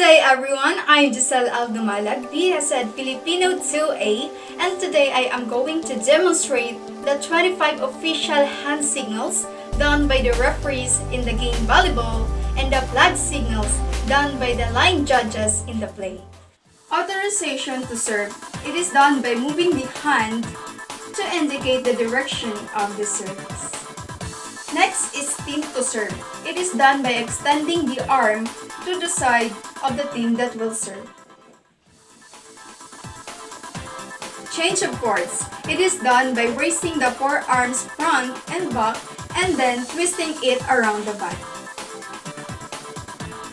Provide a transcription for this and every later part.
day everyone, I'm Giselle Aldumalag, BSED Filipino 2A, and today I am going to demonstrate the 25 official hand signals done by the referees in the game volleyball and the flag signals done by the line judges in the play. Authorization to serve. It is done by moving the hand to indicate the direction of the service. Next is team to serve. It is done by extending the arm to the side of the team that will serve. Change of chords. It is done by raising the forearms front and back and then twisting it around the body.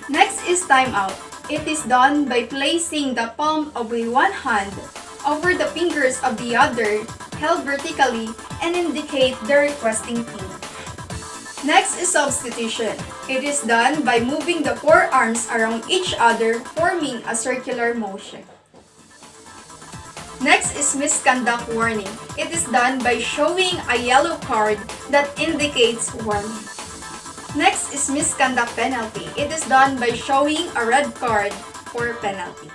Next is timeout. It is done by placing the palm of one hand over the fingers of the other, held vertically, and indicate the requesting team. Next is substitution. It is done by moving the forearms around each other, forming a circular motion. Next is misconduct warning. It is done by showing a yellow card that indicates warning. Next is misconduct penalty. It is done by showing a red card for penalty.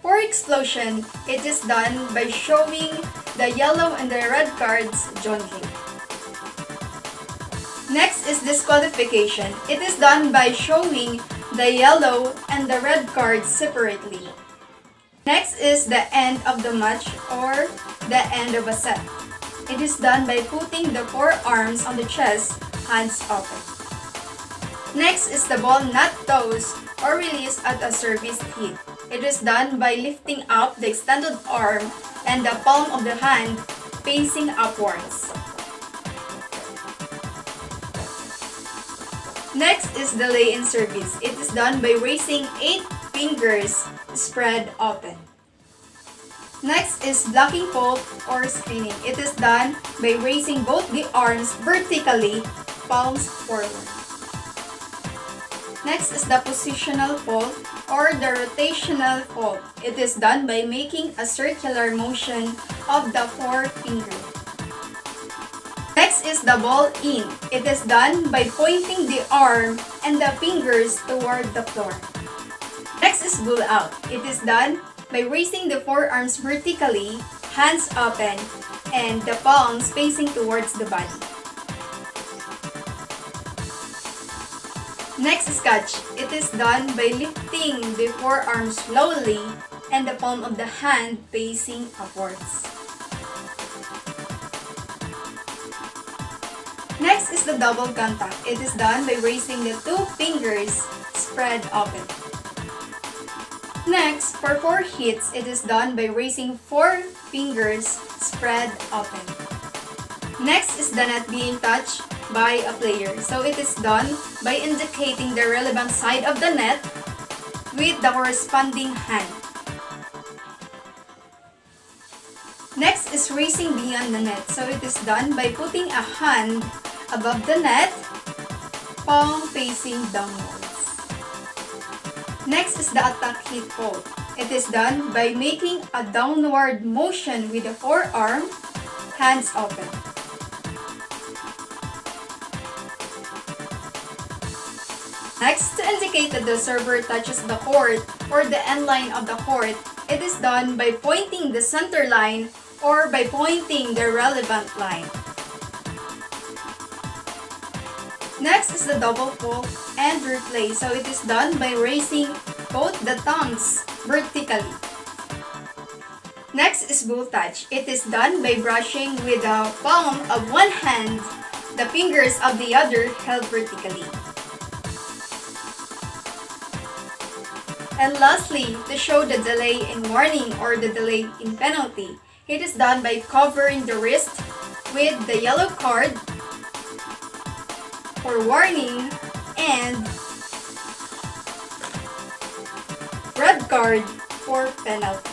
For explosion, it is done by showing the yellow and the red cards jointly. Next is disqualification. It is done by showing the yellow and the red cards separately. Next is the end of the match or the end of a set. It is done by putting the forearms on the chest, hands open. Next is the ball not tossed or released at a service hit. It is done by lifting up the extended arm and the palm of the hand facing upwards. Next is delay in service. It is done by raising 8 fingers spread open. Next is blocking fault or screening. It is done by raising both the arms vertically, palms forward. Next is the positional fault or the rotational fault. It is done by making a circular motion of the forefinger. Next is the ball in. It is done by pointing the arm and the fingers toward the floor. Next is ball out. It is done by raising the forearms vertically, hands open, and the palms facing towards the body. Next is catch. It is done by lifting the forearms slowly and the palm of the hand facing upwards. Next is the double contact. It is done by raising the 2 fingers spread open. Next, for 4 hits, it is done by raising 4 fingers spread open. Next is the net being touched by a player. So it is done by indicating the relevant side of the net with the corresponding hand. Next is raising beyond the net. So it is done by putting a hand above the net, palm facing downwards. Next is the attack hit fault. It is done by making a downward motion with the forearm, hands open. Next, to indicate that the server touches the court or the end line of the court, it is done by pointing the center line or by pointing the relevant line. Next is the double pull and replay. So it is done by raising both the thumbs vertically. Next is bull touch. It is done by brushing with the palm of one hand, the fingers of the other held vertically. And lastly, to show the delay in warning or the delay in penalty, it is done by covering the wrist with the yellow card for warning and red card for penalty.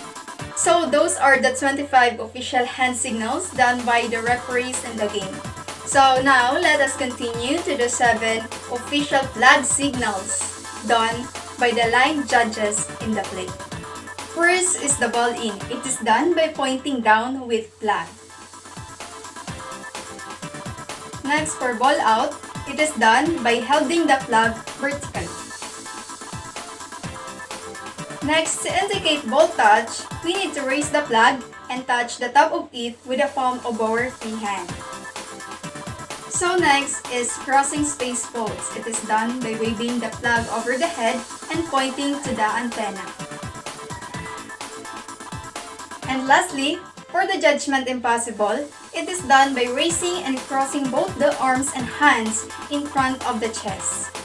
So those are the 25 official hand signals done by the referees in the game. So now let us continue to the 7 official flag signals done by the line judges in the play. First is the ball in. It is done by pointing down with flag. Next, for ball out, it is done by holding the flag vertically. Next, to indicate ball touch, we need to raise the flag and touch the top of it with the palm of our free hand. So next is crossing space pose. It is done by waving the flag over the head and pointing to the antenna. And lastly, for the judgment impossible, it is done by raising and crossing both the arms and hands in front of the chest.